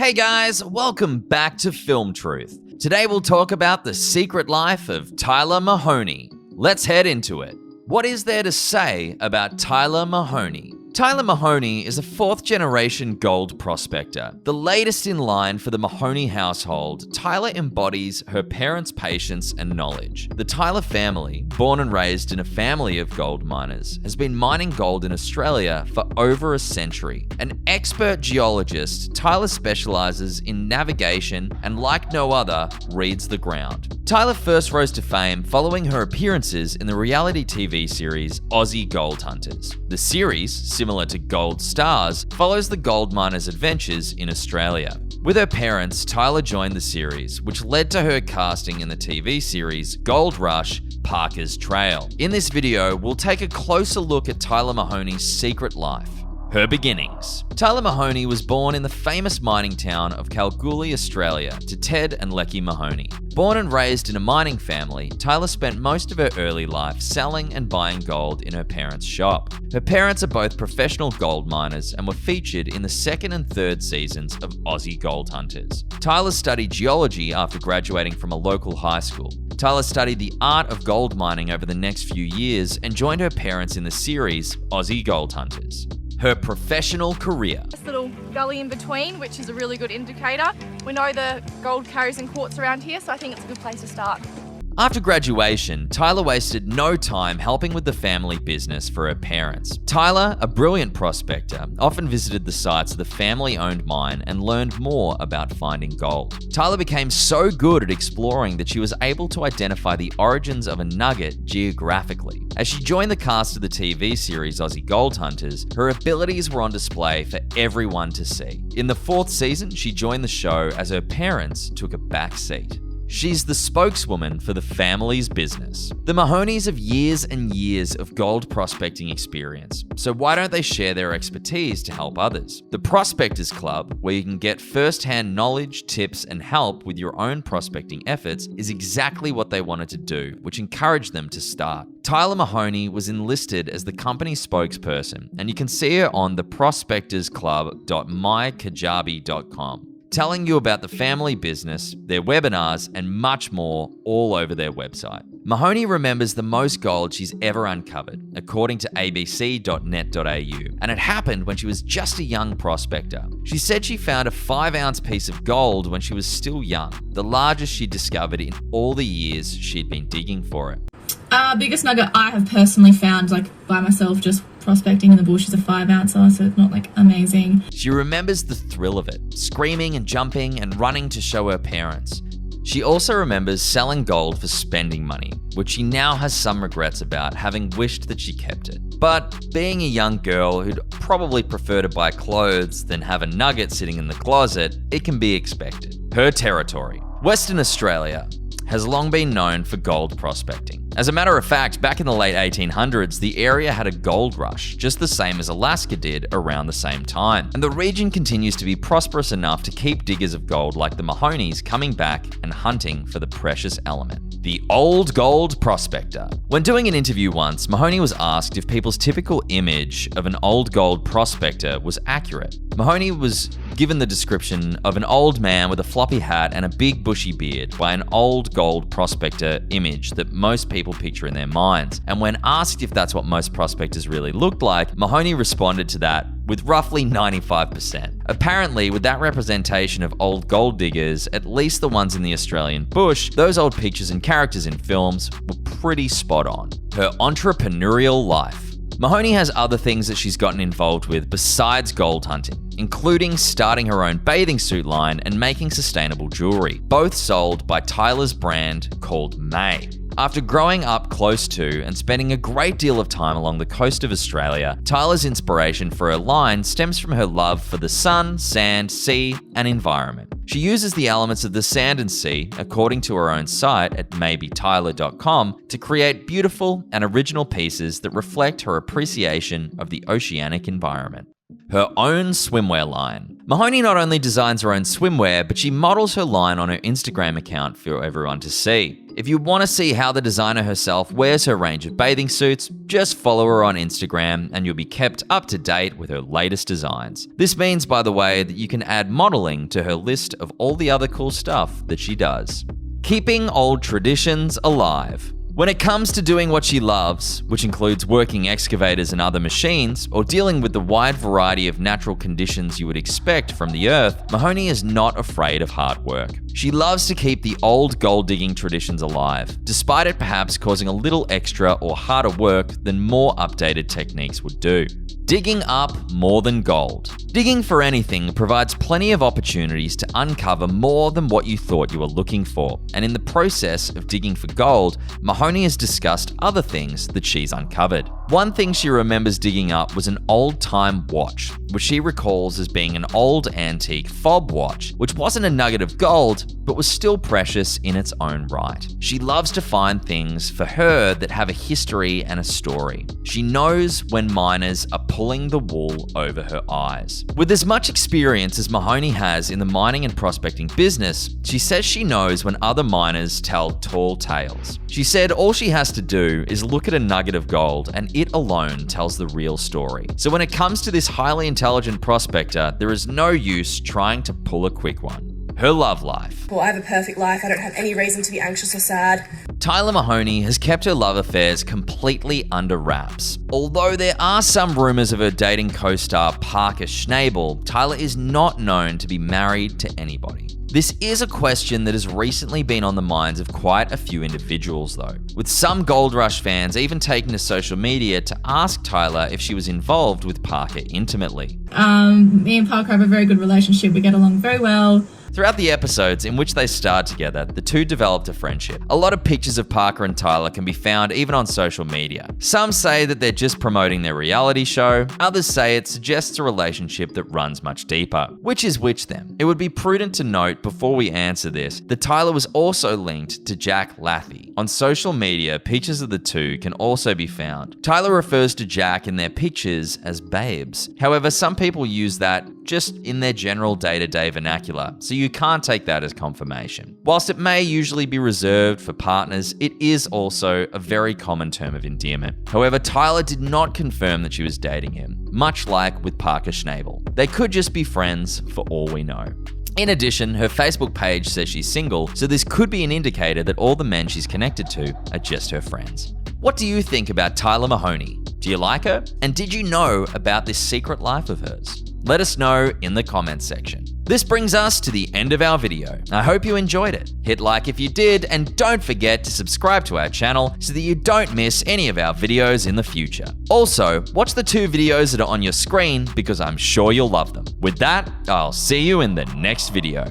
Hey guys, welcome back to Film Truth. Today we'll talk about the secret life of Tyler Mahoney. Let's head into it. What is there to say about Tyler Mahoney? Tyler Mahoney is a fourth-generation gold prospector. The latest in line for the Mahoney household, Tyler embodies her parents' patience and knowledge. The Tyler family, born and raised in a family of gold miners, has been mining gold in Australia for over a century. An expert geologist, Tyler specializes in navigation and, like no other, reads the ground. Tyler first rose to fame following her appearances in the reality TV series Aussie Gold Hunters. The series, similar to Gold Stars, follows the gold miners' adventures in Australia. With her parents, Tyler joined the series, which led to her casting in the TV series Gold Rush: Parker's Trail. In this video, we'll take a closer look at Tyler Mahoney's secret life. Her beginnings. Tyler Mahoney was born in the famous mining town of Kalgoorlie, Australia, to Ted and Lecky Mahoney. Born and raised in a mining family, Tyler spent most of her early life selling and buying gold in her parents' shop. Her parents are both professional gold miners and were featured in the second and third seasons of Aussie Gold Hunters. Tyler studied geology after graduating from a local high school. Tyler studied the art of gold mining over the next few years and joined her parents in the series Aussie Gold Hunters. Her professional career. This little gully in between, which is a really good indicator. We know the gold carries in quartz around here, so I think it's a good place to start. After graduation, Tyler wasted no time helping with the family business for her parents. Tyler, a brilliant prospector, often visited the sites of the family-owned mine and learned more about finding gold. Tyler became so good at exploring that she was able to identify the origins of a nugget geographically. As she joined the cast of the TV series Aussie Gold Hunters, her abilities were on display for everyone to see. In the fourth season, she joined the show as her parents took a back seat. She's the spokeswoman for the family's business. The Mahoneys have years and years of gold prospecting experience, so why don't they share their expertise to help others? The Prospectors Club, where you can get first-hand knowledge, tips, and help with your own prospecting efforts, is exactly what they wanted to do, which encouraged them to start. Tyler Mahoney was enlisted as the company's spokesperson, and you can see her on the prospectorsclub.mykajabi.com. telling you about the family business, their webinars, and much more all over their website. Mahoney remembers the most gold she's ever uncovered, according to abc.net.au, and it happened when she was just a young prospector. She said she found a 5-ounce piece of gold when she was still young, the largest she'd discovered in all the years she'd been digging for it. Biggest nugget I have personally found, by myself, just prospecting in the bush, is a 5-ouncer, so it's not amazing. She remembers the thrill of it, screaming and jumping and running to show her parents. She also remembers selling gold for spending money, which she now has some regrets about, having wished that she kept it. But being a young girl who'd probably prefer to buy clothes than have a nugget sitting in the closet, it can be expected. Her territory. Western Australia has long been known for gold prospecting. As a matter of fact, back in the late 1800s, the area had a gold rush, just the same as Alaska did around the same time. And the region continues to be prosperous enough to keep diggers of gold like the Mahoneys coming back and hunting for the precious element. The old gold prospector. When doing an interview once, Mahoney was asked if people's typical image of an old gold prospector was accurate. Mahoney was given the description of an old man with a floppy hat and a big bushy beard by an old gold prospector image that most people picture in their minds. And when asked if that's what most prospectors really looked like, Mahoney responded to that with roughly 95%. Apparently, with that representation of old gold diggers, at least the ones in the Australian bush, those old pictures and characters in films were pretty spot on. Her entrepreneurial life. Mahoney has other things that she's gotten involved with besides gold hunting, including starting her own bathing suit line and making sustainable jewelry, both sold by Tyler's brand called May. After growing up close to and spending a great deal of time along the coast of Australia, Tyler's inspiration for her line stems from her love for the sun, sand, sea, and environment. She uses the elements of the sand and sea, according to her own site at maybetyler.com, to create beautiful and original pieces that reflect her appreciation of the oceanic environment. Her own swimwear line. Mahoney not only designs her own swimwear, but she models her line on her Instagram account for everyone to see. If you want to see how the designer herself wears her range of bathing suits, just follow her on Instagram and you'll be kept up to date with her latest designs. This means, by the way, that you can add modeling to her list of all the other cool stuff that she does. Keeping old traditions alive. When it comes to doing what she loves, which includes working excavators and other machines, or dealing with the wide variety of natural conditions you would expect from the earth, Mahoney is not afraid of hard work. She loves to keep the old gold digging traditions alive, despite it perhaps causing a little extra or harder work than more updated techniques would do. Digging up more than gold. Digging for anything provides plenty of opportunities to uncover more than what you thought you were looking for, and in the process of digging for gold, Mahoney has discussed other things that she's uncovered. One thing she remembers digging up was an old-time watch, which she recalls as being an old antique fob watch, which wasn't a nugget of gold, but was still precious in its own right. She loves to find things for her that have a history and a story. She knows when miners are pulling the wool over her eyes. With as much experience as Mahoney has in the mining and prospecting business, she says she knows when other miners tell tall tales. She said all she has to do is look at a nugget of gold and it alone tells the real story. So when it comes to this highly intelligent prospector, there is no use trying to pull a quick one. Her love life. Well, I have a perfect life. I don't have any reason to be anxious or sad. Tyler Mahoney has kept her love affairs completely under wraps. Although there are some rumors of her dating co-star Parker Schnabel, Tyler is not known to be married to anybody. This is a question that has recently been on the minds of quite a few individuals though, with some Gold Rush fans even taking to social media to ask Tyler if she was involved with Parker intimately. Me and Parker have a very good relationship. We get along very well. Throughout the episodes in which they starred together, the two developed a friendship. A lot of pictures of Parker and Tyler can be found even on social media. Some say that they're just promoting their reality show, others say it suggests a relationship that runs much deeper. Which is which then? It would be prudent to note before we answer this that Tyler was also linked to Jack Lathey. On social media, pictures of the two can also be found. Tyler refers to Jack in their pictures as babes. However, some people use that just in their general day-to-day vernacular, so you can't take that as confirmation. Whilst it may usually be reserved for partners, it is also a very common term of endearment. However, Tyler did not confirm that she was dating him, much like with Parker Schnabel. They could just be friends for all we know. In addition, her Facebook page says she's single, so this could be an indicator that all the men she's connected to are just her friends. What do you think about Tyler Mahoney? Do you like her? And did you know about this secret life of hers? Let us know in the comments section. This brings us to the end of our video. I hope you enjoyed it. Hit like if you did, and don't forget to subscribe to our channel so that you don't miss any of our videos in the future. Also, watch the 2 videos that are on your screen because I'm sure you'll love them. With that, I'll see you in the next video.